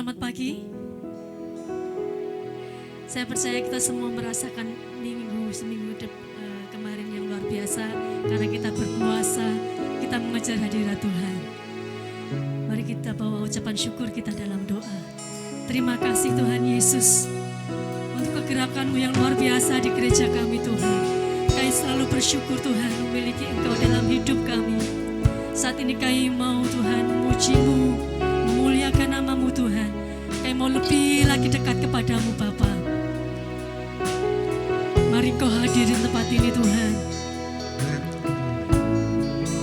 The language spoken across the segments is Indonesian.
Selamat pagi. Saya percaya kita semua merasakan seminggu kemarin yang luar biasa karena kita berpuasa, kita mengejar hadirat Tuhan. Mari kita bawa ucapan syukur kita dalam doa. Terima kasih Tuhan Yesus untuk kegerakan-Mu yang luar biasa di gereja kami Tuhan. Kami selalu bersyukur Tuhan memiliki Engkau dalam hidup kami. Saat ini kami mau Tuhan memuji-Mu, memuliakan nama-Mu Tuhan. Kami mau lebih lagi dekat kepadamu Bapa. Mari Engkau hadir di tempat ini Tuhan.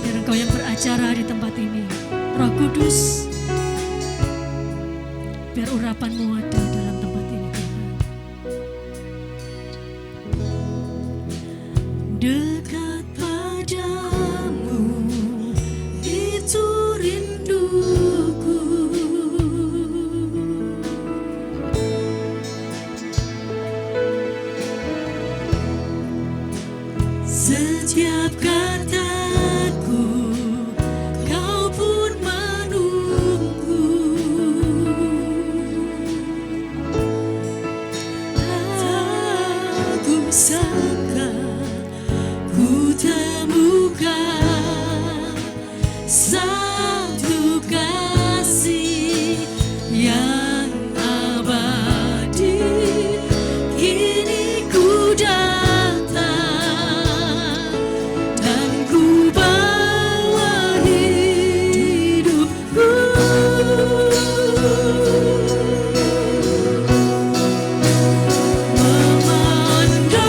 Biar Engkau yang beracara di tempat ini. Roh Kudus, biar urapan-Mu ada dalam tempat ini Tuhan. Dekat padamu itu rinduku. Setiap kataku kau pun menunggu. Aku sangka ku temukan satu kasih yang abadi. Kini ku datang dan ku bawa hidupku. Memandang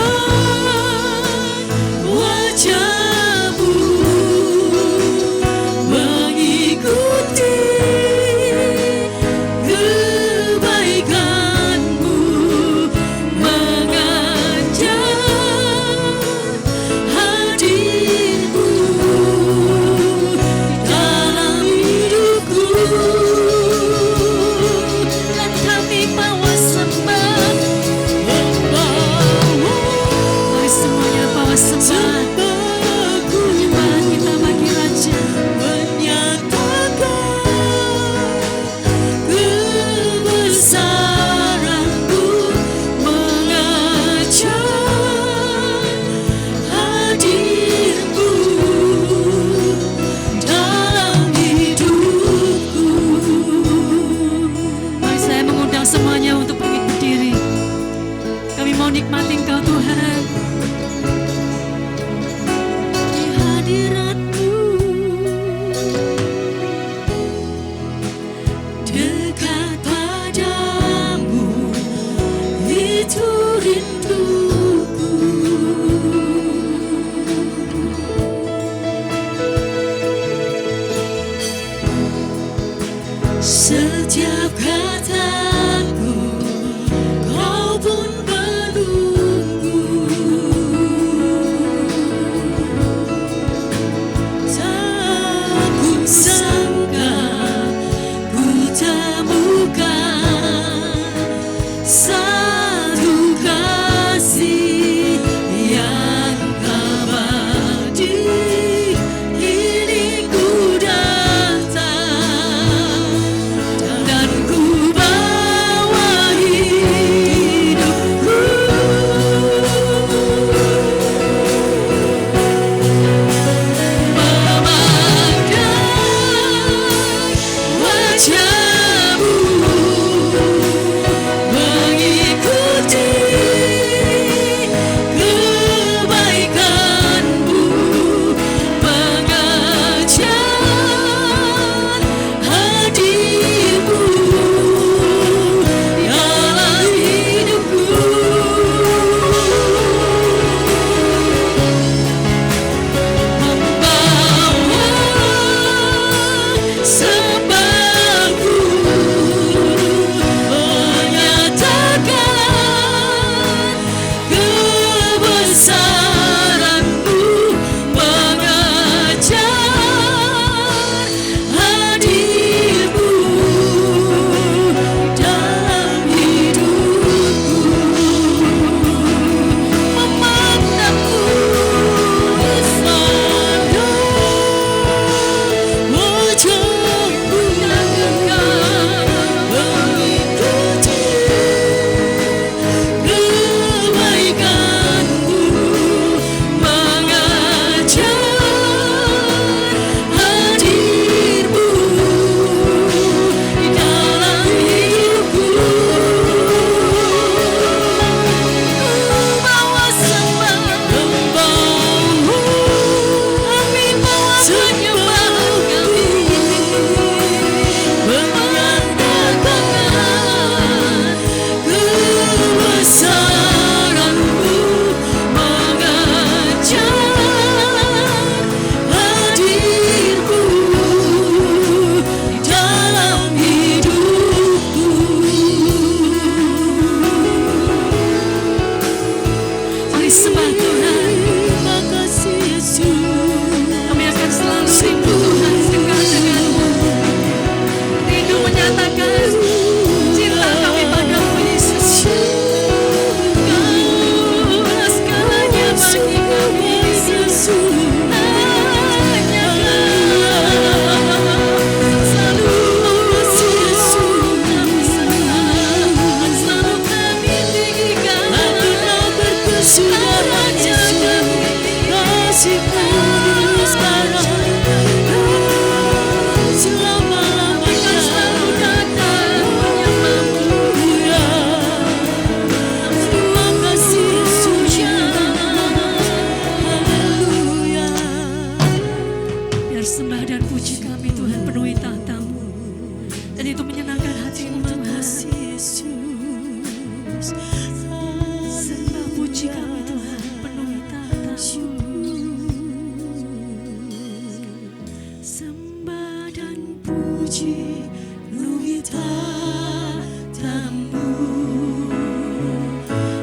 wajah-Mu, mengikuti kebaikan-Mu, mengajar hadir-Mu dalam hidupku. Dan kami bawa sembah, mari semuanya bawa sembah, penyembahan kita bagi Raja, menyatakan kebesaran-Mu, mengajar hadir-Mu dalam hidupku. Mari saya mengundang semuanya untuk berdiri. Kami mau nikmati Engkau Tuhan. Di hadirat-Mu, dekat padamu itu rinduku. Setiap kataku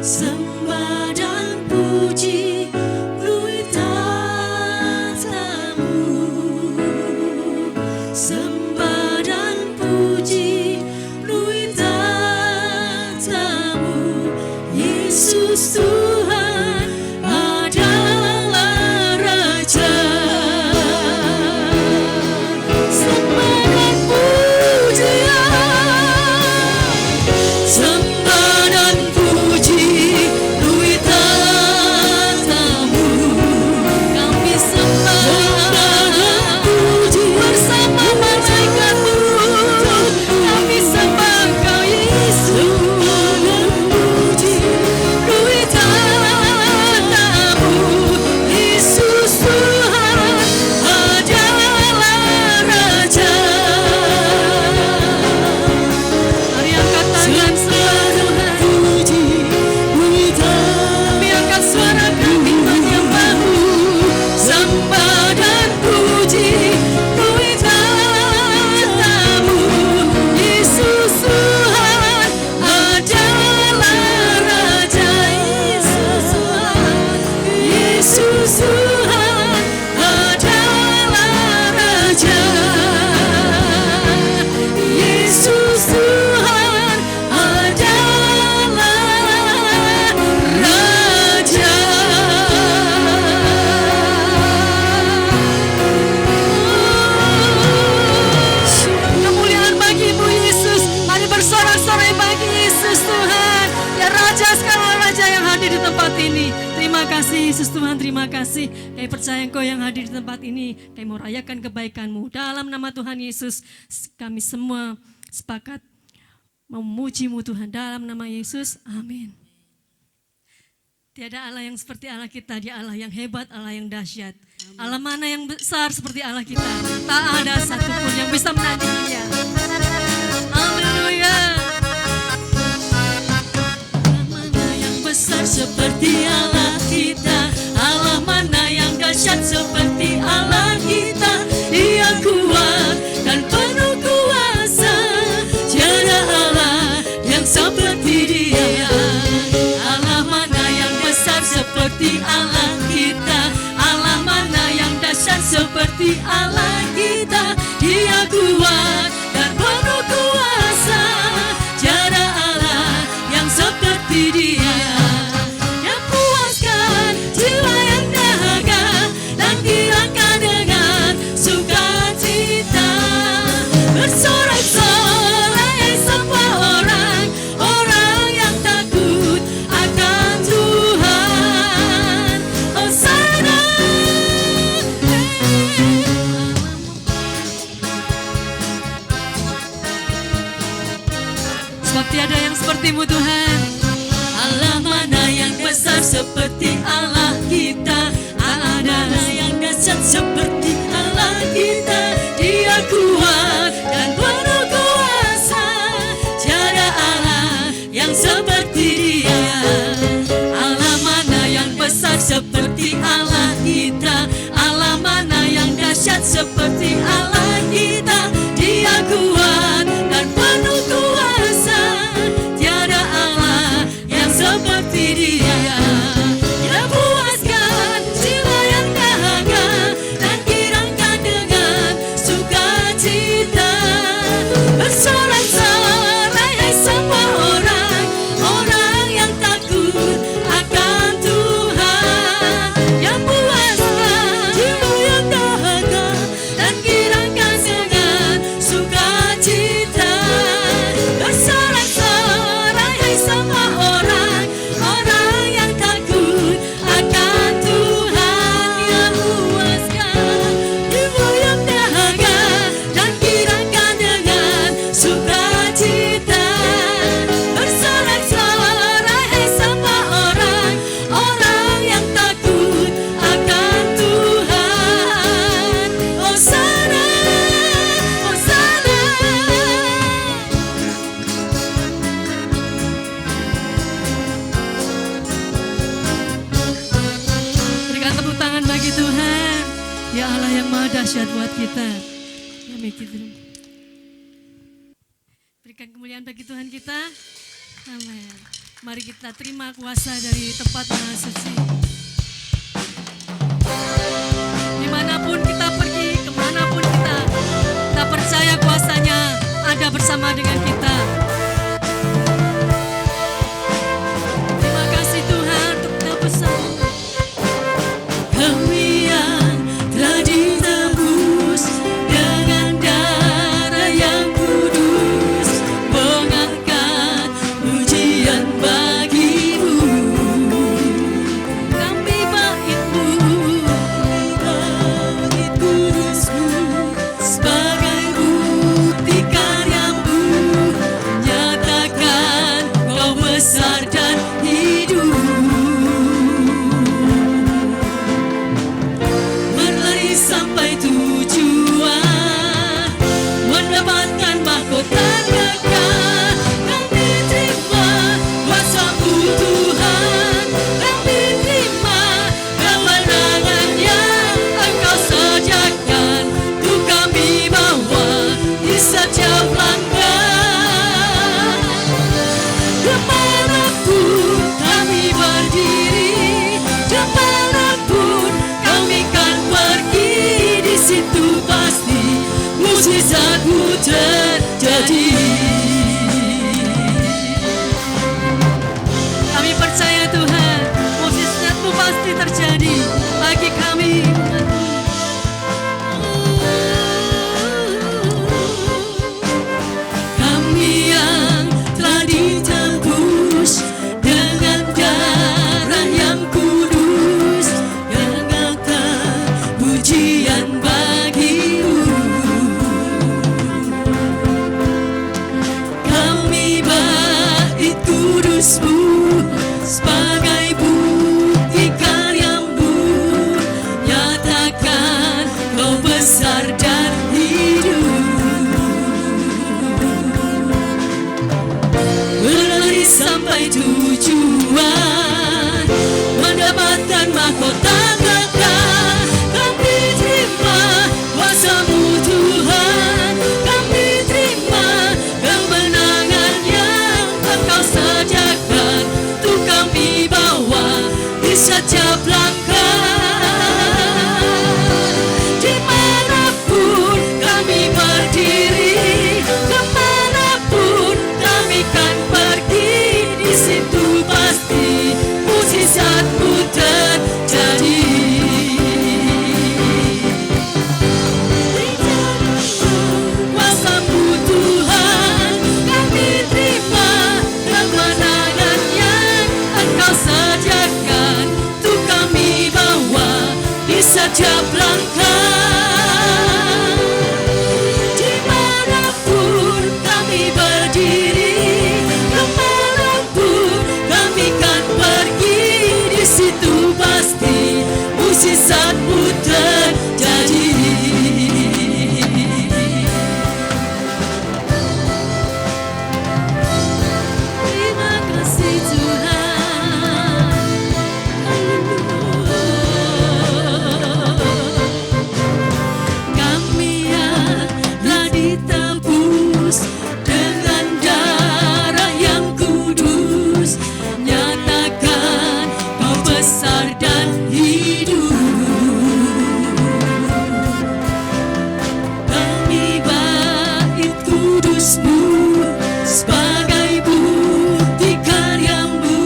Sembah dan puji penuhi tatamu. Sembah dan puji penuhi tatamu. Yesus Tuhan adalah Raja. Sembah dan pujian, sembah dan puji penuhi tatamu. Kami sembah dan puji bersama malaikat-Mu. Kami sembah Engkau Yesus. Puji penuhi tatamu. Yesus Tuhan adalah Raja. Mari angkat tangan sembah puji penuhi tatamu. Kami angkat suara kami menyembah-Mu. Sembah dan puji penuhi tatamu. Yesus Tuhan adalah Raja. Yesus Tuhan, Yesus Tuhan adalah Raja. Yesus Tuhan adalah Raja. Kemuliaan bagi-Mu Yesus. Mari bersorak-sorai bagi Yesus Tuhan. Ya Raja segala Raja yang hadir di tempat ini. Terima kasih Yesus Tuhan, terima kasih. Kami percaya Engkau yang hadir di tempat ini. Kami mau rayakan kebaikan-Mu. Dalam nama Tuhan Yesus, kami semua sepakat memuji-Mu Tuhan. Dalam nama Yesus, amin. Tiada Allah yang seperti Allah kita. Dia Allah yang hebat, Allah yang dahsyat. Allah mana yang besar seperti Allah kita. Tak ada satupun yang bisa menandingi Dia. Haleluya. Allah mana yang besar seperti Allah kita. Allah mana yang dahsyat seperti Allah kita. Dia kuat dan penuh kuasa. Tiada Allah yang seperti Dia. Allah mana yang besar seperti Allah kita. Allah mana yang dahsyat seperti Allah kita. Dia kuat dan penuh kuasa. Tiada Allah yang seperti Dia. Yang puaskan jiwa yang dahaga dan girangkan dengan sukacita. Bersorak-sorai semua orang yang takut akan Tuhan. Hosana. Sebab tiada yang seperti-Mu Tuhan. Allah mana yang besar seperti Allah kita. Ada yang dahsyat seperti Allah kita. Dia kuat dan penuh kuasa. Tiada Allah yang seperti Dia. Allah mana yang besar seperti Allah kita. Allah mana yang dahsyat seperti Allah kita. Dia kuat dan penuh kuasa. Tiada Allah yang seperti Dia. Dia puaskan jiwa yang dahaga dan girangkan dengan sukacita. Bersorak-sorai hai semua orang yang takut akan Tuhan. Yang puaskan jiwa yang dahaga dan girangkan dengan sukacita. Bersorak-sorai hai semua orang yang takut akan Tuhan. Yang puaskan jiwa yang dahaga dan girangkan dengan sukacita. Bersorak-sorai hai semua orang yang takut akan Tuhan. Hosana, Hosana. Berikan tepuk tangan bagi Tuhan. Ya Allah yang maha dahsyat buat kita. Amin. Berikan kemuliaan bagi Tuhan kita. Amin. Mari kita terima kuasa dari tempat Maha Suci. Dimanapun kita pergi, kemanapun kita percaya kuasanya ada bersama dengan kita. Terima kasih Tuhan untuk tebusan. Kami yang telah ditebus dengan darah yang kudus, mengangkat pujian bagimu. Kami bait-Mu, bait kudus-Mu, sebagai bukti karya-Mu, nyatakan Kau besar dan hidup. Berlari sampai tujuan, mendapatkan mahkota kekal. Kami terima kuasa-Mu Tuhan, kami terima kemenangan yang Engkau sediakan untuk kami bawa di setiap langkah. Kemanapun kami berdiri, kemanapun kami kan pergi, di situ pasti mukjizat-Mu terjadi. Kami percaya Tuhan, mukjizat-Mu pasti terjadi bagi kami. Kami yang telah ditebus dengan darah yang kudus, nyatakan pujian bagi-Mu. Kami bait kudus-Mu, sebagai bukti karya-Mu, nyatakan Kau besar dan hidup. Berlari sampai tujuan, mendapatkan mahkota kekal. Kami terima kuasa-Mu Tuhan, kami terima kemenangan yang Engkau sediakan untuk kami bawa di setiap langkah. Dimanapun kami berdiri, kemanapun kami kan pergi, di situ pasti mukjizat-Mu terjadi. Kuasa-Mu Tuhan, kami terima kemenangan yang Engkau sediakan untuk kami bawa di setiap langkah. Dimanapun kami berdiri, kemanapun kami kan pergi, di situ pasti mukjizat-Mu terjadi. Terima kasih Tuhan. Kami yang telah ditebus dengan darah yang kudus, nyatakan Kau besar dan hidup. Kami bait kudus-Mu, sebagai bukti karya-Mu,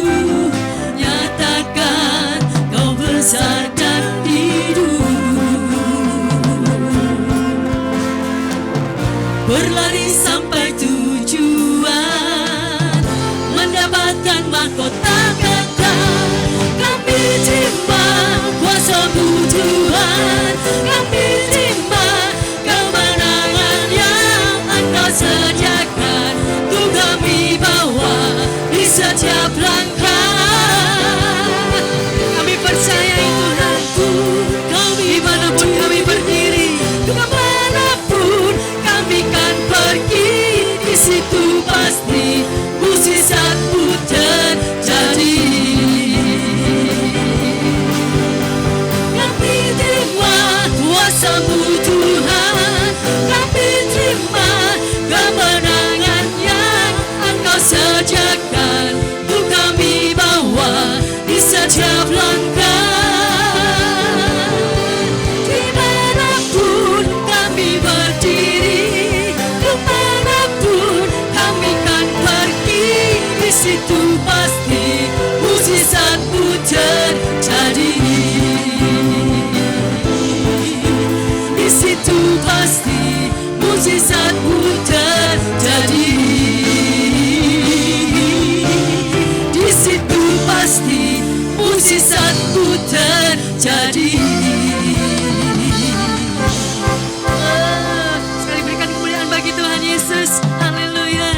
nyatakan Kau besar dan hidup. Berlari sampai tujuan, mendapatkan mahkota kekal. Kami terima kuasa-Mu Tuhan, kami terima kemenangan yang Engkau sediakan untuk kami bawa di setiap langkah. Kami percaya Tuhanku, kami dimanapun kami berdiri, kemanapun kami kan pergi, di situ pasti mukjizat-Mu terjadi. situ pasti mujizatmu terjadi. Di situ pasti mujizatmu terjadi. Di situ pasti mujizatmu terjadi. Sekali berikan kemuliaan bagi Tuhan Yesus. Haleluya.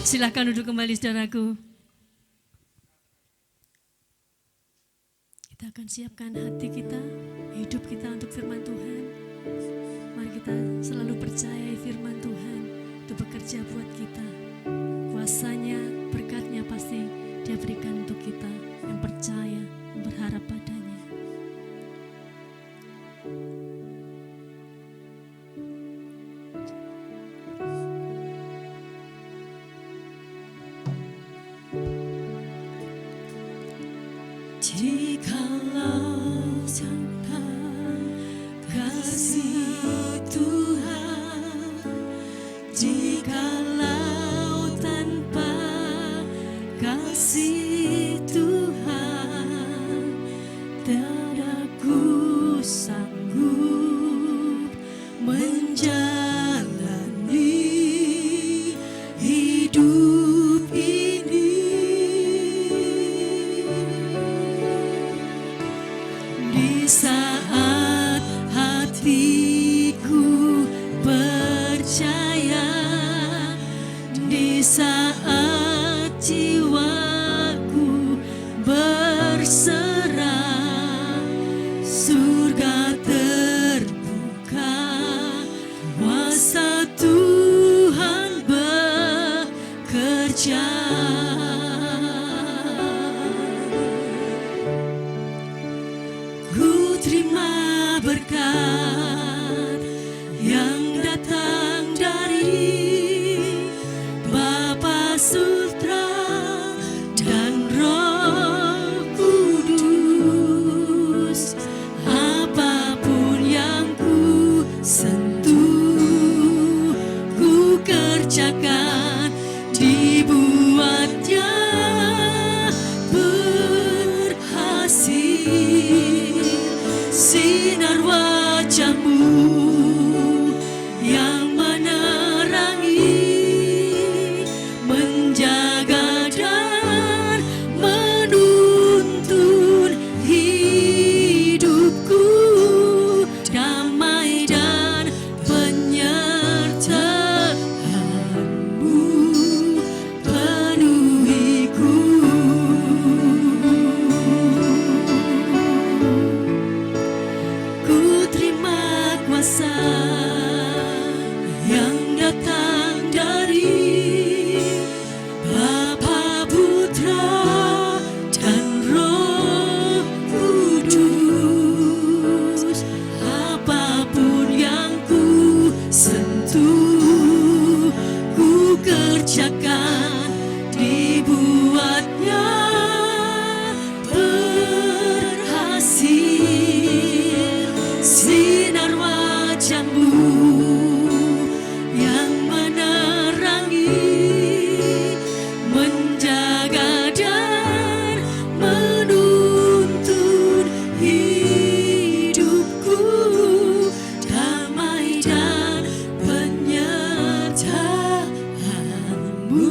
Silakan duduk kembali saudaraku. Kita akan siapkan hati kita, hidup kita untuk firman Tuhan. Mari kita selalu percaya firman Tuhan itu bekerja buat kita. Kuasanya, berkatnya pasti Dia berikan untuk kita yang percaya, yang berharap padanya. Jikalau tanpa kasih Tuhan, jikalau tanpa kasih Tuhan, tiada ku sanggup menjalani hidup ini. Di saat hatiku percaya, di saat jiwaku berserah, surga terbuka, kuasa Tuhan bekerja. Ku terima berkat yang datang dari Bapa Surga dan Roh Kudus. Apapun yang ku sentuh, ku kerjakan, dibuatnya berhasil. Sinar wajah-Mu yang menerangi, menjaga dan menuntun hidupku, damai dan penyertaan-Mu penuhiku. Ku terima kuasa yang datang dari Bapa, Putra, dan Roh Kudus. Apapun yang ku sentuh, ku kerjakan, dibuatnya berhasil. Sinar wajah-Mu yang menerangi, menjaga dan menuntun hidupku, damai dan penyertaan-Mu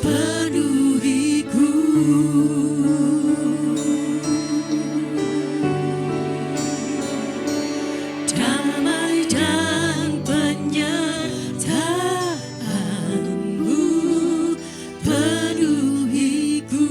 penuhiku. Damai dan penyertaan-Mu penuhiku.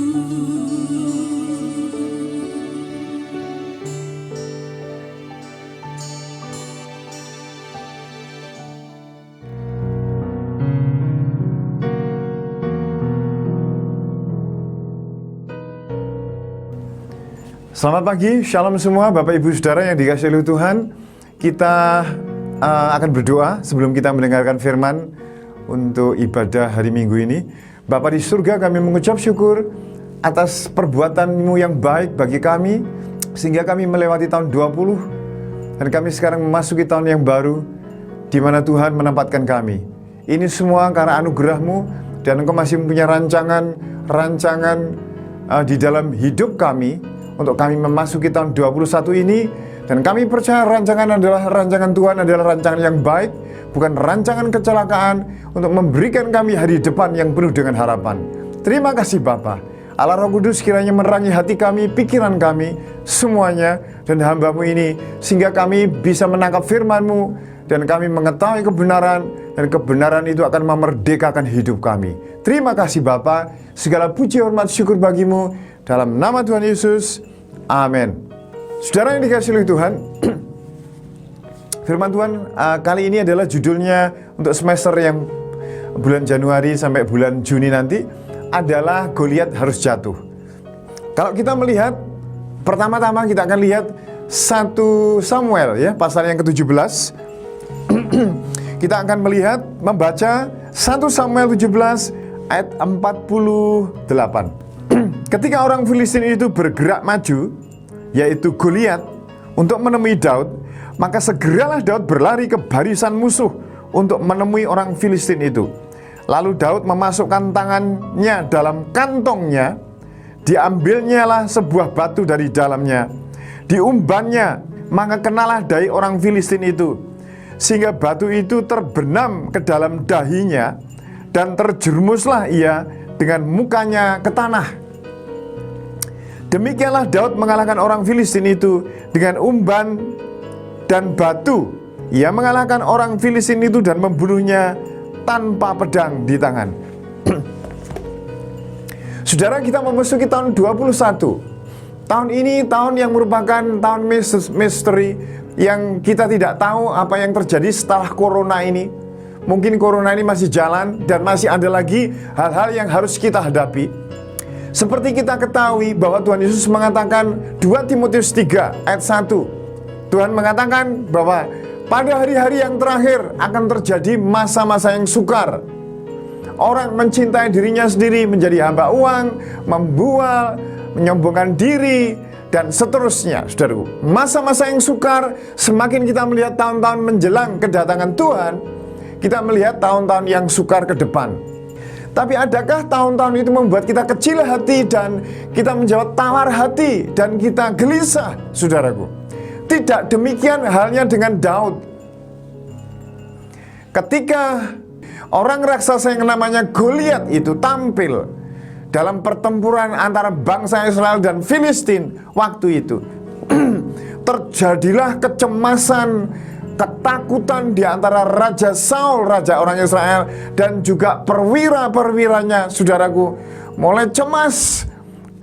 Selamat pagi, shalom semua Bapak Ibu Saudara yang dikasihi oleh Tuhan. Kita akan berdoa sebelum kita mendengarkan firman untuk ibadah hari Minggu ini. Bapa di surga, kami mengucap syukur atas perbuatan-Mu yang baik bagi kami, sehingga kami melewati tahun 20 dan kami sekarang memasuki tahun yang baru di mana Tuhan menempatkan kami. Ini semua karena anugerah-Mu dan Engkau masih mempunyai rancangan di dalam hidup kami untuk kami memasuki tahun 21 ini. Dan kami percaya rancangan Tuhan adalah rancangan yang baik, bukan rancangan kecelakaan, untuk memberikan kami hari depan yang penuh dengan harapan. Terima kasih Bapa. Allah Roh Kudus kiranya menerangi hati kami, pikiran kami, semuanya, dan hamba-Mu ini, sehingga kami bisa menangkap firman-Mu, dan kami mengetahui kebenaran, dan kebenaran itu akan memerdekakan hidup kami. Terima kasih Bapa. Segala puji, hormat, syukur bagi-Mu, dalam nama Tuhan Yesus. Amin. Saudara yang dikasihi oleh Tuhan, firman Tuhan kali ini adalah judulnya untuk semester yang bulan Januari sampai bulan Juni nanti adalah Goliat harus jatuh. Kalau kita melihat, pertama-tama kita akan lihat 1 Samuel ya, pasal yang ke-17. Kita akan membaca 1 Samuel 17 ayat 48. Ketika orang Filistin itu bergerak maju, yaitu Goliat, untuk menemui Daud, maka segeralah Daud berlari ke barisan musuh untuk menemui orang Filistin itu. Lalu Daud memasukkan tangannya dalam kantongnya, diambilnyalah sebuah batu dari dalamnya, diumbannya, maka kenalah dahi orang Filistin itu, sehingga batu itu terbenam ke dalam dahinya, dan terjerumuslah ia dengan mukanya ke tanah. Demikianlah Daud mengalahkan orang Filistin itu dengan umban dan batu. Ia mengalahkan orang Filistin itu dan membunuhnya tanpa pedang di tangan. Saudara, kita memasuki tahun 21. Tahun ini tahun yang merupakan tahun misteri, yang kita tidak tahu apa yang terjadi setelah corona ini. Mungkin corona ini masih jalan dan masih ada lagi hal-hal yang harus kita hadapi. Seperti kita ketahui bahwa Tuhan Yesus mengatakan 2 Timotius 3 ayat 1. Tuhan mengatakan bahwa pada hari-hari yang terakhir akan terjadi masa-masa yang sukar. Orang mencintai dirinya sendiri, menjadi hamba uang, membual, menyombongkan diri, dan seterusnya. Saudaraku, masa-masa yang sukar, semakin kita melihat tahun-tahun menjelang kedatangan Tuhan, kita melihat tahun-tahun yang sukar ke depan. Tapi adakah tahun-tahun itu membuat kita kecil hati dan kita menjawab tawar hati dan kita gelisah, saudaraku? Tidak demikian halnya dengan Daud. Ketika orang raksasa yang namanya Goliat itu tampil dalam pertempuran antara bangsa Israel dan Filistin waktu itu, terjadilah kecemasan, ketakutan di antara Raja Saul, raja orang Israel, dan juga perwira-perwiranya, saudaraku, mulai cemas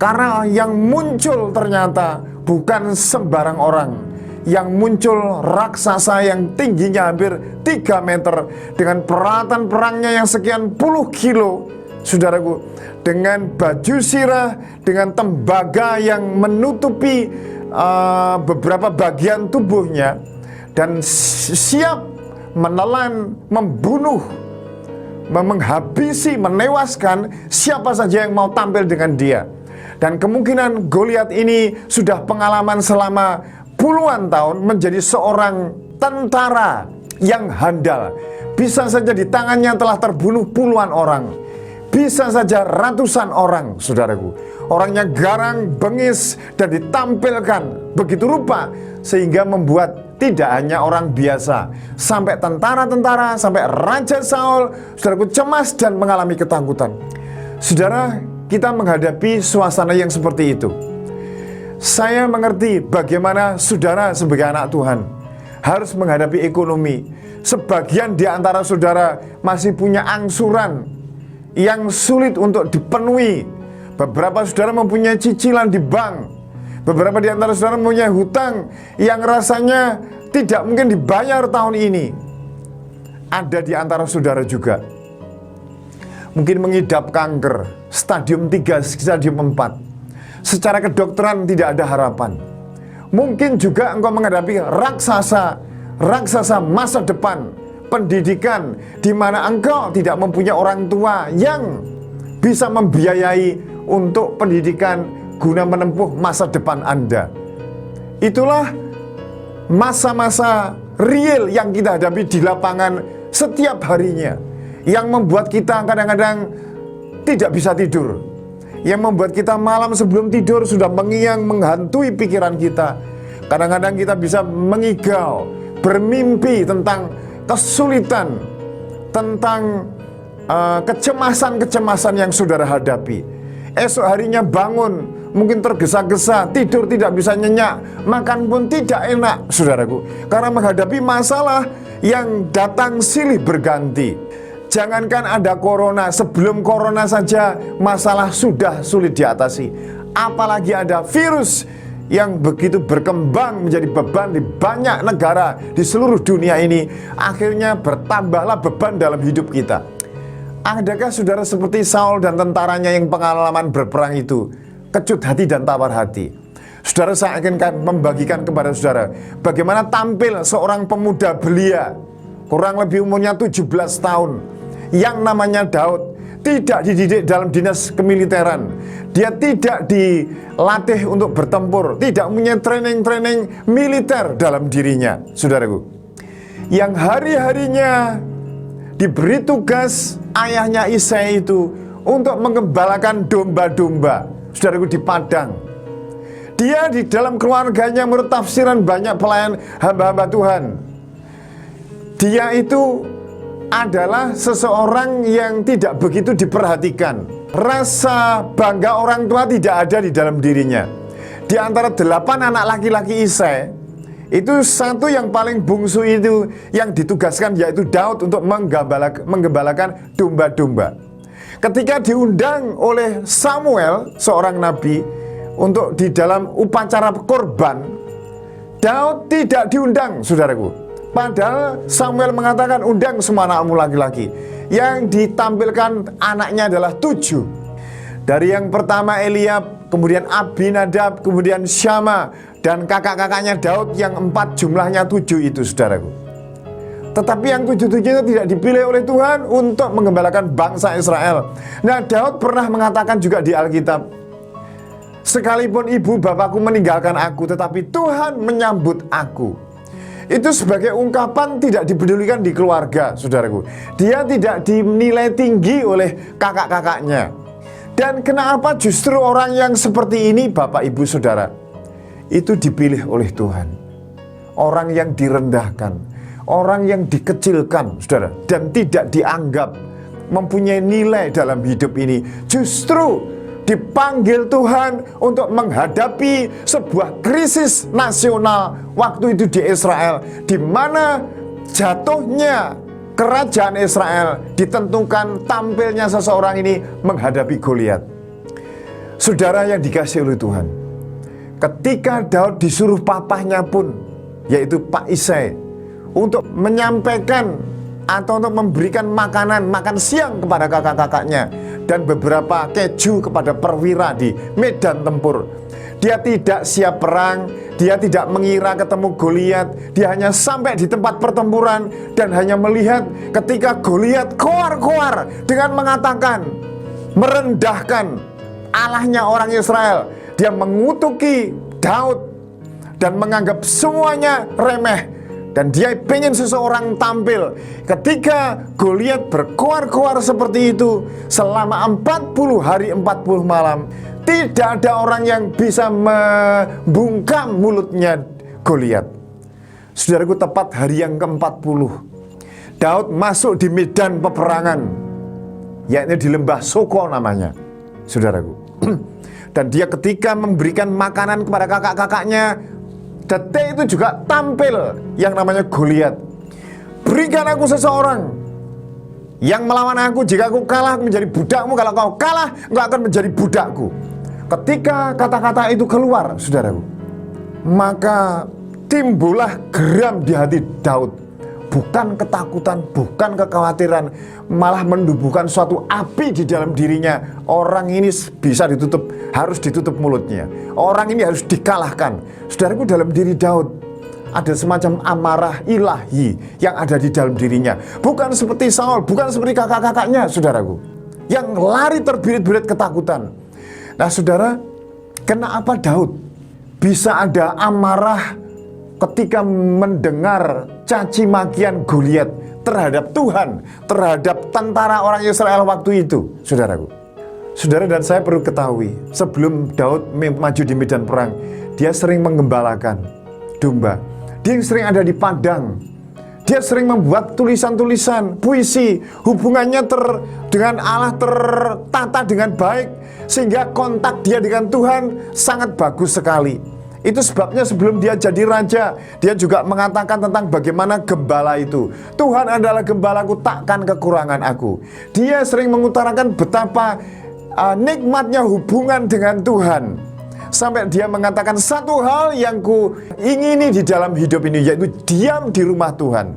karena yang muncul ternyata bukan sembarang orang. Yang muncul raksasa yang tingginya hampir 3 meter dengan peralatan perangnya yang sekian puluh kilo, saudaraku, dengan baju sirah, dengan tembaga yang menutupi beberapa bagian tubuhnya, dan siap menelan, membunuh, menghabisi, menewaskan siapa saja yang mau tampil dengan dia. Dan kemungkinan Goliat ini sudah pengalaman selama puluhan tahun menjadi seorang tentara yang handal. Bisa saja di tangannya telah terbunuh puluhan orang, bisa saja ratusan orang, saudaraku. Orangnya garang, bengis, dan ditampilkan begitu rupa sehingga membuat tidak hanya orang biasa, sampai tentara-tentara, sampai Raja Saul, saudaraku, cemas dan mengalami ketakutan. Saudara, kita menghadapi suasana yang seperti itu. Saya mengerti bagaimana saudara sebagai anak Tuhan harus menghadapi ekonomi. Sebagian di antara saudara masih punya angsuran yang sulit untuk dipenuhi. Beberapa saudara mempunyai cicilan di bank. Beberapa di antara saudara mempunyai hutang yang rasanya tidak mungkin dibayar tahun ini. Ada di antara saudara juga mungkin mengidap kanker stadium 3, stadium 4. Secara kedokteran tidak ada harapan. Mungkin juga engkau menghadapi raksasa masa depan, pendidikan, di mana engkau tidak mempunyai orang tua yang bisa membiayai untuk pendidikan guna menempuh masa depan Anda. Itulah masa-masa real yang kita hadapi di lapangan setiap harinya, yang membuat kita kadang-kadang tidak bisa tidur, yang membuat kita malam sebelum tidur sudah mengiang menghantui pikiran kita. Kadang-kadang kita bisa mengigau, bermimpi tentang kesulitan, tentang kecemasan-kecemasan yang saudara hadapi. Esok harinya bangun, mungkin tergesa-gesa, tidur tidak bisa nyenyak, makan pun tidak enak, saudaraku, karena menghadapi masalah yang datang silih berganti. Jangankan ada corona, sebelum corona saja masalah sudah sulit diatasi, apalagi ada virus yang begitu berkembang menjadi beban di banyak negara di seluruh dunia ini. Akhirnya bertambahlah beban dalam hidup kita. Adakah saudara seperti Saul dan tentaranya yang pengalaman berperang itu kecut hati dan tawar hati? Saudara, saya akan membagikan kepada saudara bagaimana tampil seorang pemuda belia, kurang lebih umurnya 17 tahun, yang namanya Daud. Tidak dididik dalam dinas kemiliteran, dia tidak dilatih untuk bertempur, tidak punya training militer dalam dirinya, saudaraku. Yang hari-harinya diberi tugas ayahnya Isai itu untuk menggembalakan domba-domba, saudaraku, di padang. Dia di dalam keluarganya menurut tafsiran banyak pelayan hamba-hamba Tuhan. Dia itu adalah seseorang yang tidak begitu diperhatikan. Rasa bangga orang tua tidak ada di dalam dirinya. Di antara 8 anak laki-laki Isai, itu satu yang paling bungsu itu yang ditugaskan, yaitu Daud, untuk menggembalakan domba-domba. Ketika diundang oleh Samuel, seorang nabi, untuk di dalam upacara korban, Daud tidak diundang, saudaraku. Padahal Samuel mengatakan, undang semua anakmu laki-laki. Yang ditampilkan anaknya adalah 7. Dari yang pertama Eliab, kemudian Abinadab, kemudian Syama, dan kakak-kakaknya Daud yang 4, jumlahnya 7 itu, saudaraku. Tetapi yang 7 itu tidak dipilih oleh Tuhan untuk menggembalakan bangsa Israel. Nah, Daud pernah mengatakan juga di Alkitab, sekalipun ibu bapakku meninggalkan aku, tetapi Tuhan menyambut aku. Itu sebagai ungkapan tidak dipedulikan di keluarga, saudaraku. Dia tidak dinilai tinggi oleh kakak-kakaknya. Dan kenapa justru orang yang seperti ini, Bapak Ibu Saudara, itu dipilih oleh Tuhan? Orang yang direndahkan, orang yang dikecilkan, saudara, dan tidak dianggap mempunyai nilai dalam hidup ini, justru dipanggil Tuhan untuk menghadapi sebuah krisis nasional waktu itu di Israel, di mana jatuhnya kerajaan Israel ditentukan tampilnya seseorang ini menghadapi Goliat. Saudara yang dikasihi oleh Tuhan, ketika Daud disuruh papahnya pun, yaitu Pak Isai, untuk menyampaikan atau untuk memberikan makan siang kepada kakak-kakaknya dan beberapa keju kepada perwira di medan tempur, dia tidak siap perang, dia tidak mengira ketemu Goliat, dia hanya sampai di tempat pertempuran dan hanya melihat ketika Goliat koar-koar dengan mengatakan, merendahkan Allahnya orang Israel. Dia mengutuki Daud dan menganggap semuanya remeh. Dan dia ingin seseorang tampil. Ketika Goliat berkoar-koar seperti itu selama 40 hari 40 malam, tidak ada orang yang bisa membungkam mulutnya Goliat. Saudaraku, tepat hari yang ke-40, Daud masuk di medan peperangan, yaitu di lembah Soko namanya, saudaraku. Dan dia ketika memberikan makanan kepada kakak-kakaknya, detik itu juga tampil yang namanya Goliat. Berikan aku seseorang yang melawan aku. Jika aku kalah, aku menjadi budakmu. Kalau kau kalah, engkau akan menjadi budakku. Ketika kata-kata itu keluar, saudaraku, maka timbullah geram di hati Daud. Bukan ketakutan, bukan kekhawatiran, malah menumbuhkan suatu api di dalam dirinya. Orang ini bisa ditutup, harus ditutup mulutnya. Orang ini harus dikalahkan. Saudaraku, dalam diri Daud ada semacam amarah ilahi yang ada di dalam dirinya. Bukan seperti Saul, bukan seperti kakak-kakaknya, saudaraku, yang lari terbirit-birit ketakutan. Nah, saudara, kenapa Daud bisa ada amarah ketika mendengar caci makian Goliat terhadap Tuhan, terhadap tentara orang Israel waktu itu, saudaraku? Saudara dan saya perlu ketahui, sebelum Daud maju di medan perang, dia sering menggembalakan domba. Dia sering ada di padang. Dia sering membuat tulisan-tulisan, puisi. Hubungannya dengan Allah tertata dengan baik, sehingga kontak dia dengan Tuhan sangat bagus sekali. Itu sebabnya sebelum dia jadi raja, dia juga mengatakan tentang bagaimana gembala itu. Tuhan adalah gembalaku, takkan kekurangan aku. Dia sering mengutarakan betapa nikmatnya hubungan dengan Tuhan. Sampai dia mengatakan, satu hal yang ku ingini di dalam hidup ini, yaitu diam di rumah Tuhan,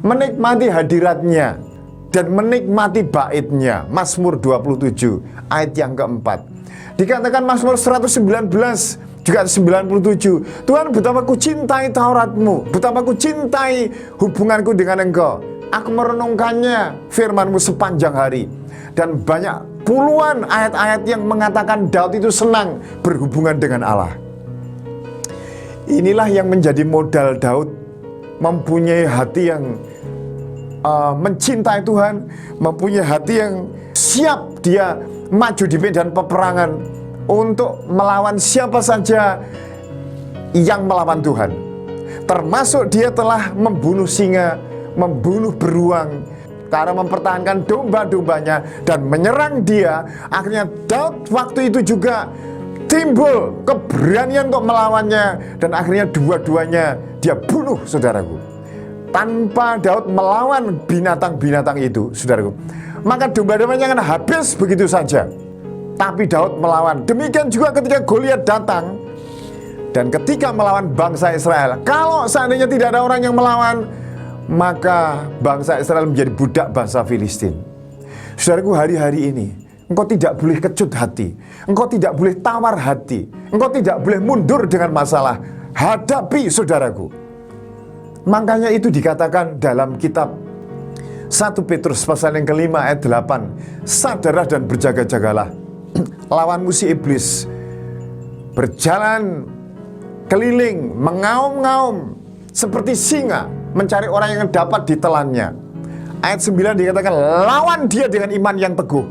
menikmati hadiratnya dan menikmati baitnya. Mazmur 27 ayat yang keempat. Dikatakan Mazmur 119 juga 97, Tuhan, betapa ku cintai Tauratmu, betapa ku cintai hubunganku dengan Engkau. Aku merenungkannya, firman-Mu sepanjang hari. Dan banyak puluhan ayat-ayat yang mengatakan Daud itu senang berhubungan dengan Allah. Inilah yang menjadi modal Daud, mempunyai hati yang mencintai Tuhan, mempunyai hati yang siap dia maju di medan peperangan untuk melawan siapa saja yang melawan Tuhan. Termasuk dia telah membunuh singa, membunuh beruang, karena mempertahankan domba-dombanya dan menyerang dia. Akhirnya Daud waktu itu juga timbul keberanian untuk melawannya, dan akhirnya dua-duanya dia bunuh, saudaraku. Tanpa Daud melawan binatang-binatang itu, saudaraku, maka domba-dombanya akan habis begitu saja. Tapi Daud melawan. Demikian juga ketika Goliat datang dan ketika melawan bangsa Israel. Kalau seandainya tidak ada orang yang melawan, maka bangsa Israel menjadi budak bangsa Filistin. Saudaraku, hari-hari ini engkau tidak boleh kecut hati, engkau tidak boleh tawar hati, engkau tidak boleh mundur dengan masalah. Hadapi, saudaraku. Makanya itu dikatakan dalam kitab 1 Petrus pasal yang kelima ayat 8, sadarlah dan berjaga-jagalah, lawanmu si iblis berjalan keliling, mengaum-ngaum seperti singa, mencari orang yang dapat ditelannya. Ayat 9 dikatakan, lawan dia dengan iman yang teguh.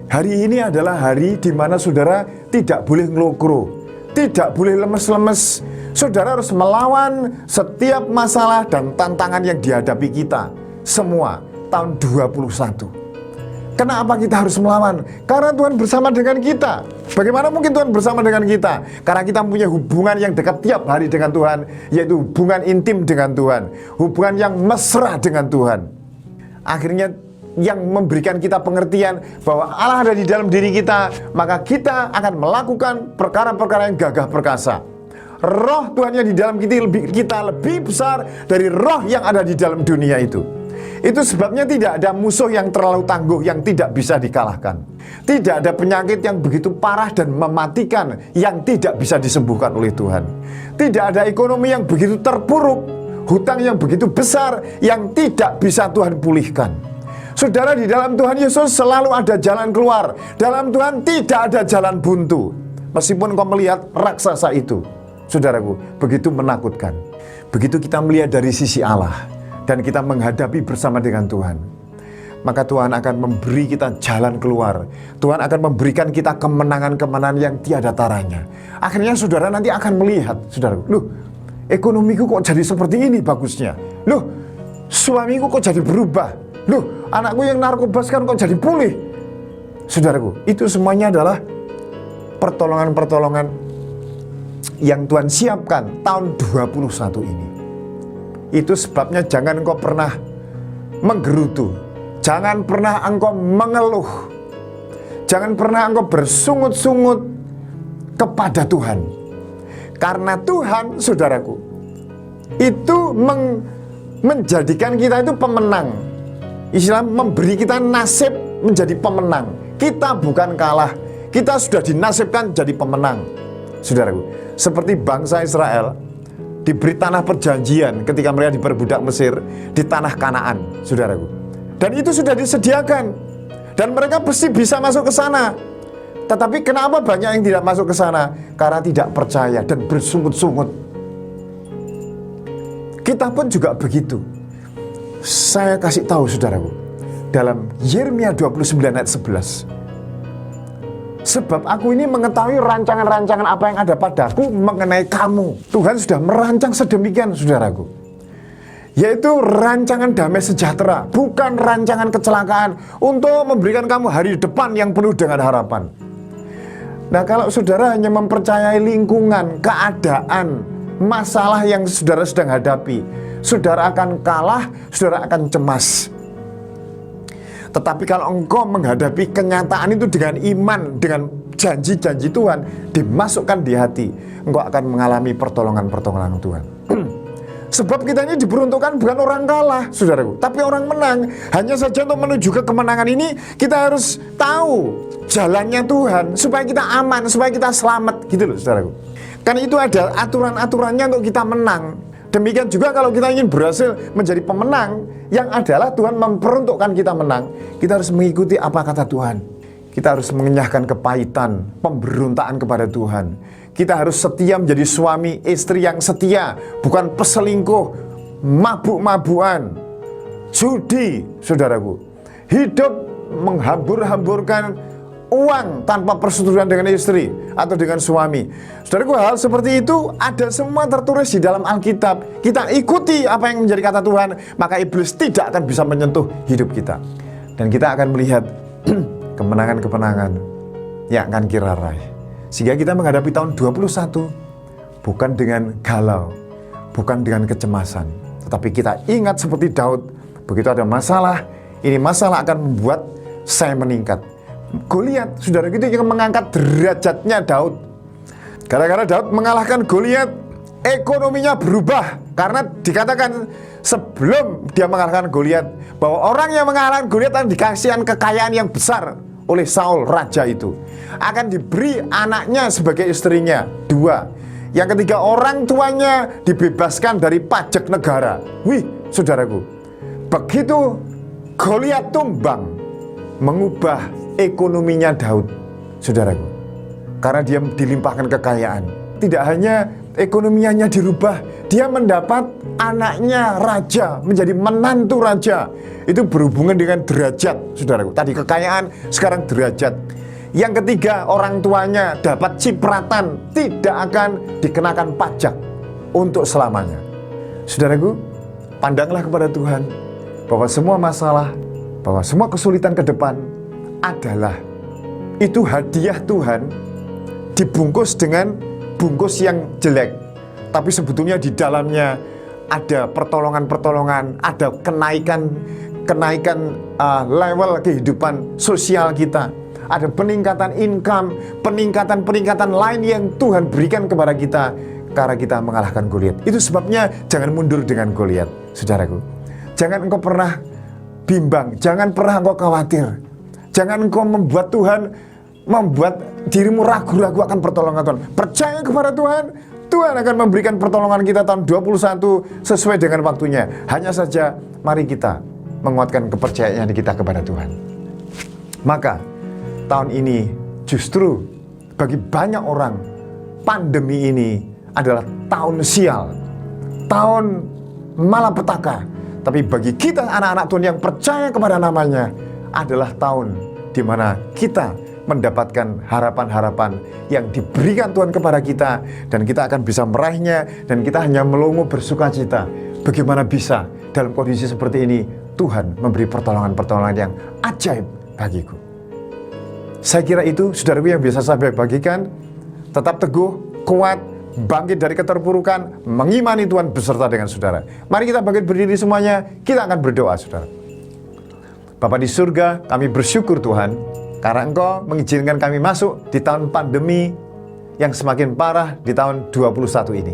Hari ini adalah hari di mana saudara tidak boleh ngelokro, tidak boleh lemes-lemes. Saudara harus melawan setiap masalah dan tantangan yang dihadapi kita semua tahun 21. Kenapa kita harus melawan? Karena Tuhan bersama dengan kita. Bagaimana mungkin Tuhan bersama dengan kita? Karena kita punya hubungan yang dekat tiap hari dengan Tuhan, yaitu hubungan intim dengan Tuhan, hubungan yang mesra dengan Tuhan. Akhirnya yang memberikan kita pengertian bahwa Allah ada di dalam diri kita, maka kita akan melakukan perkara-perkara yang gagah perkasa. Roh Tuhan yang di dalam kita lebih besar dari roh yang ada di dalam dunia itu. Itu sebabnya tidak ada musuh yang terlalu tangguh yang tidak bisa dikalahkan. Tidak ada penyakit yang begitu parah dan mematikan yang tidak bisa disembuhkan oleh Tuhan. Tidak ada ekonomi yang begitu terpuruk, hutang yang begitu besar yang tidak bisa Tuhan pulihkan. Saudara, di dalam Tuhan Yesus selalu ada jalan keluar. Dalam Tuhan tidak ada jalan buntu. Meskipun kau melihat raksasa itu, saudaraku, begitu menakutkan. Begitu kita melihat dari sisi Allah dan kita menghadapi bersama dengan Tuhan, maka Tuhan akan memberi kita jalan keluar. Tuhan akan memberikan kita kemenangan-kemenangan yang tiada taranya. Akhirnya saudara nanti akan melihat, saudara, loh, ekonomiku kok jadi seperti ini bagusnya. Loh, suamiku kok jadi berubah. Loh, anakku yang narkoba sekarang kok jadi pulih. Saudaraku, itu semuanya adalah pertolongan-pertolongan yang Tuhan siapkan tahun 21 ini. Itu sebabnya jangan engkau pernah menggerutu, jangan pernah engkau mengeluh, jangan pernah engkau bersungut-sungut kepada Tuhan. Karena Tuhan, saudaraku, itu menjadikan kita itu pemenang. Islam memberi kita nasib menjadi pemenang. Kita bukan kalah, kita sudah dinasibkan jadi pemenang. Saudaraku, seperti bangsa Israel diberi tanah perjanjian ketika mereka diperbudak Mesir di tanah Kanaan, saudaraku. Dan itu sudah disediakan. Dan mereka pasti bisa masuk ke sana. Tetapi kenapa banyak yang tidak masuk ke sana? Karena tidak percaya dan bersungut-sungut. Kita pun juga begitu. Saya kasih tahu saudaraku, dalam Yeremia 29 ayat 11, Sebab aku ini mengetahui rancangan-rancangan apa yang ada padaku mengenai kamu. Tuhan sudah merancang sedemikian, saudaraku. Yaitu rancangan damai sejahtera, bukan rancangan kecelakaan, untuk memberikan kamu hari depan yang penuh dengan harapan. Nah, kalau saudara hanya mempercayai lingkungan, keadaan, masalah yang saudara sedang hadapi, saudara akan kalah, saudara akan cemas. Tetapi kalau engkau menghadapi kenyataan itu dengan iman, dengan janji-janji Tuhan dimasukkan di hati, engkau akan mengalami pertolongan-pertolongan Tuhan. Sebab kita ini diperuntukkan bukan orang kalah, saudaraku, tapi orang menang. Hanya saja untuk menuju ke kemenangan ini, kita harus tahu jalannya Tuhan, supaya kita aman, supaya kita selamat, gitu loh, saudaraku. Karena itu ada aturan-aturannya untuk kita menang. Demikian juga kalau kita ingin berhasil menjadi pemenang, yang adalah Tuhan memperuntukkan kita menang, kita harus mengikuti apa kata Tuhan. Kita harus mengenyahkan kepahitan, pemberontakan kepada Tuhan. Kita harus setia menjadi suami istri yang setia, bukan peselingkuh, mabuk-mabukan, judi, saudaraku. Hidup menghambur-hamburkan uang tanpa persetujuan dengan istri atau dengan suami. Saudaraku, hal seperti itu ada semua tertulis di dalam Alkitab. Kita ikuti apa yang menjadi kata Tuhan, maka iblis tidak akan bisa menyentuh hidup kita. Dan kita akan melihat kemenangan-kemenangan yang akan kita raih. Sehingga kita menghadapi tahun 21 bukan dengan galau, bukan dengan kecemasan, tetapi kita ingat seperti Daud, begitu ada masalah, ini masalah akan membuat saya meningkat. Goliat, saudara, itu yang mengangkat derajatnya Daud. Gara-gara Daud mengalahkan Goliat, ekonominya berubah. Karena dikatakan sebelum dia mengalahkan Goliat, bahwa orang yang mengalahkan Goliat akan dikasihkan kekayaan yang besar oleh Saul, raja itu. Akan diberi anaknya sebagai istrinya, 2. Yang ketiga, orang tuanya dibebaskan dari pajak negara. Wih, saudaraku, begitu Goliat tumbang, mengubah ekonominya Daud, saudaraku. Karena dia dilimpahkan kekayaan. Tidak hanya ekonominya dirubah, dia mendapat anaknya raja, menjadi menantu raja. Itu berhubungan dengan derajat, saudaraku. Tadi kekayaan, sekarang derajat. Yang ketiga, orang tuanya dapat cipratan, tidak akan dikenakan pajak untuk selamanya. Saudaraku, pandanglah kepada Tuhan, bahwa semua masalah, bahwa semua kesulitan ke depan adalah itu hadiah Tuhan, dibungkus dengan bungkus yang jelek, tapi sebetulnya di dalamnya ada pertolongan-pertolongan, ada kenaikan level kehidupan sosial kita, ada peningkatan income, peningkatan lain yang Tuhan berikan kepada kita karena kita mengalahkan Goliat. Itu sebabnya jangan mundur dengan Goliat, saudaraku. Jangan engkau pernah bimbang, jangan pernah engkau khawatir, jangan engkau membuat Tuhan, membuat dirimu ragu-ragu akan pertolongan Tuhan. Percaya kepada Tuhan, Tuhan akan memberikan pertolongan kita tahun 21 sesuai dengan waktunya. Hanya saja mari kita menguatkan kepercayaan kita kepada Tuhan. Maka tahun ini justru bagi banyak orang pandemi ini adalah tahun sial, tahun malapetaka. Tapi bagi kita anak-anak Tuhan yang percaya kepada namanya adalah tahun di mana kita mendapatkan harapan-harapan yang diberikan Tuhan kepada kita, dan kita akan bisa meraihnya, dan kita hanya melongo bersuka cita. Bagaimana bisa dalam kondisi seperti ini Tuhan memberi pertolongan-pertolongan yang ajaib bagiku. Saya kira itu, saudaraku, yang bisa saya bagikan. Tetap teguh, kuat, bangkit dari keterpurukan, mengimani Tuhan beserta dengan saudara. Mari kita bangkit berdiri semuanya, kita akan berdoa, saudara. Bapa di surga, kami bersyukur Tuhan, karena Engkau mengizinkan kami masuk di tahun pandemi yang semakin parah di tahun 21 ini.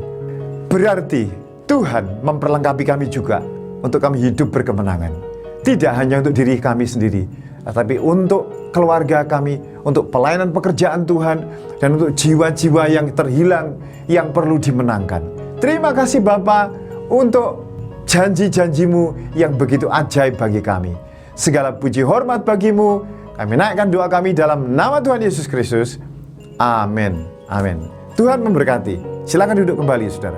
Berarti Tuhan memperlengkapi kami juga untuk kami hidup berkemenangan. Tidak hanya untuk diri kami sendiri, tetapi untuk keluarga kami, untuk pelayanan pekerjaan Tuhan, dan untuk jiwa-jiwa yang terhilang, yang perlu dimenangkan. Terima kasih Bapa untuk janji-janjimu yang begitu ajaib bagi kami. Segala puji hormat bagimu, kami naikkan doa kami dalam nama Tuhan Yesus Kristus. Amin. Amin. Tuhan memberkati. Silakan duduk kembali, saudara.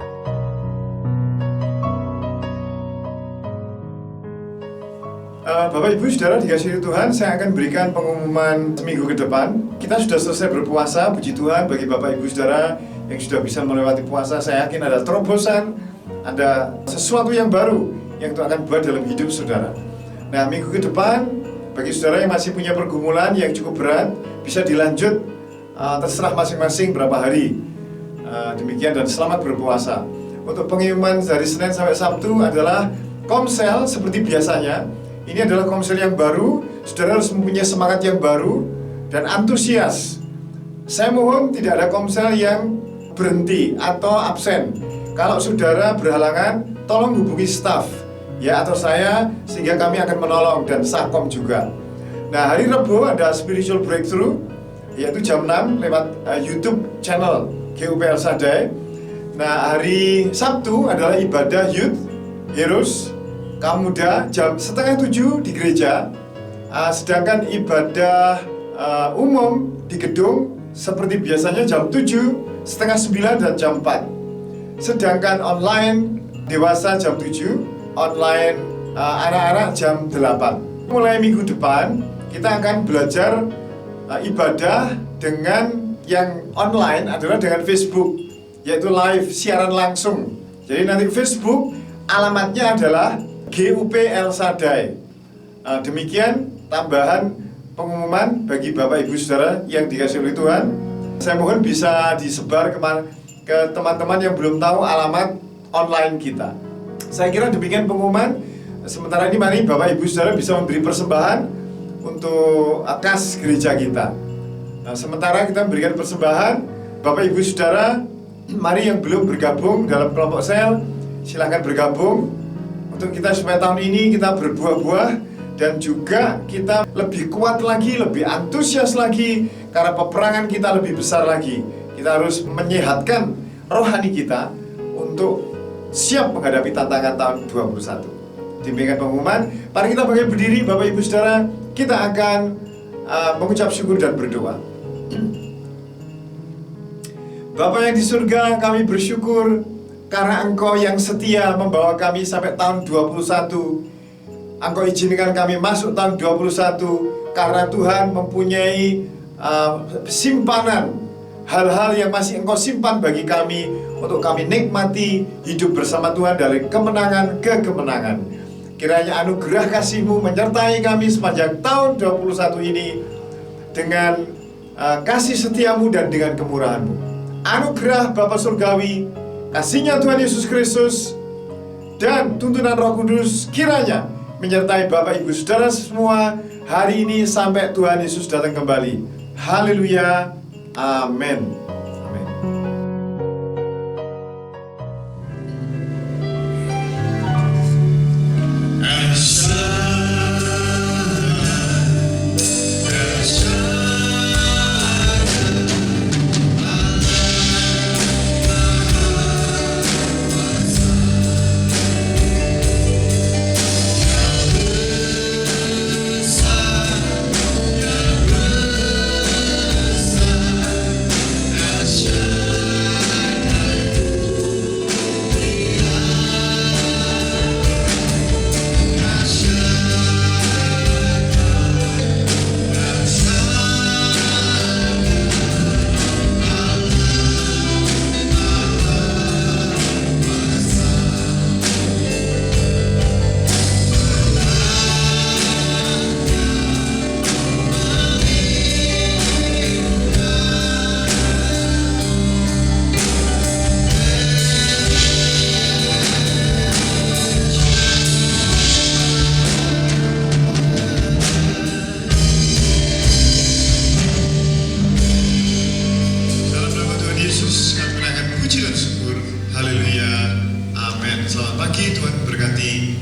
Bapak Ibu Saudara dikasihi Tuhan, saya akan berikan pengumuman seminggu ke depan. Kita sudah selesai berpuasa, puji Tuhan. Bagi Bapak Ibu Saudara yang sudah bisa melewati puasa, saya yakin ada terobosan, ada sesuatu yang baru yang Tuhan akan buat dalam hidup saudara. Nah, minggu ke depan, bagi saudara yang masih punya pergumulan yang cukup berat, bisa dilanjut, terserah masing-masing berapa hari. Demikian dan selamat berpuasa. Untuk pengumuman dari Senin sampai Sabtu adalah komsel seperti biasanya. Ini adalah komsel yang baru, saudara harus mempunyai semangat yang baru dan antusias. Saya mohon tidak ada komsel yang berhenti atau absen. Kalau saudara berhalangan, tolong hubungi staf ya atau saya, sehingga kami akan menolong, dan Sakom juga. Nah, hari Rabu ada Spiritual Breakthrough, yaitu jam 6 lewat YouTube channel GUP El Shaddai. Nah, hari Sabtu adalah ibadah Youth Heroes kaum muda jam 6:30 di gereja, sedangkan ibadah umum di gedung seperti biasanya jam 7, 8:30 dan jam 4. Sedangkan online dewasa jam 7, online anak-anak jam 8. Mulai minggu depan kita akan belajar ibadah dengan yang online adalah dengan Facebook, yaitu live siaran langsung. Jadi nanti Facebook alamatnya adalah GUP El Shaddai. Demikian tambahan pengumuman bagi Bapak Ibu Saudara yang dikasihi oleh Tuhan. Saya mohon bisa disebar ke teman-teman yang belum tahu alamat online kita. Saya kira demikian pengumuman. Sementara ini mari Bapak Ibu Saudara bisa memberi persembahan untuk kas gereja kita. Nah, sementara kita memberikan persembahan, Bapak Ibu Saudara, mari yang belum bergabung dalam kelompok sel, silakan bergabung. Untuk kita supaya tahun ini kita berbuah-buah dan juga kita lebih kuat lagi, lebih antusias lagi, karena peperangan kita lebih besar lagi. Kita harus menyehatkan rohani kita untuk siap menghadapi tantangan tahun 2021. Demikian pengumuman. Mari kita bangkit berdiri, Bapak Ibu Saudara, kita akan mengucap syukur dan berdoa. Bapa yang di surga, kami bersyukur karena Engkau yang setia membawa kami sampai tahun 2021. Engkau izinkan kami masuk tahun 2021 karena Tuhan mempunyai simpanan hal-hal yang masih Engkau simpan bagi kami untuk kami nikmati hidup bersama Tuhan dari kemenangan ke kemenangan. Kiranya anugerah kasih-Mu menyertai kami sepanjang tahun 2021 ini dengan kasih setia-Mu dan dengan kemurahan-Mu. Anugerah Bapa Surgawi, kasih-Nya Tuhan Yesus Kristus, dan tuntunan Roh Kudus kiranya menyertai Bapak Ibu Saudara semua hari ini sampai Tuhan Yesus datang kembali. Haleluya. Amin. Amin. Haleluya, amin. Selamat pagi, Tuhan berkati.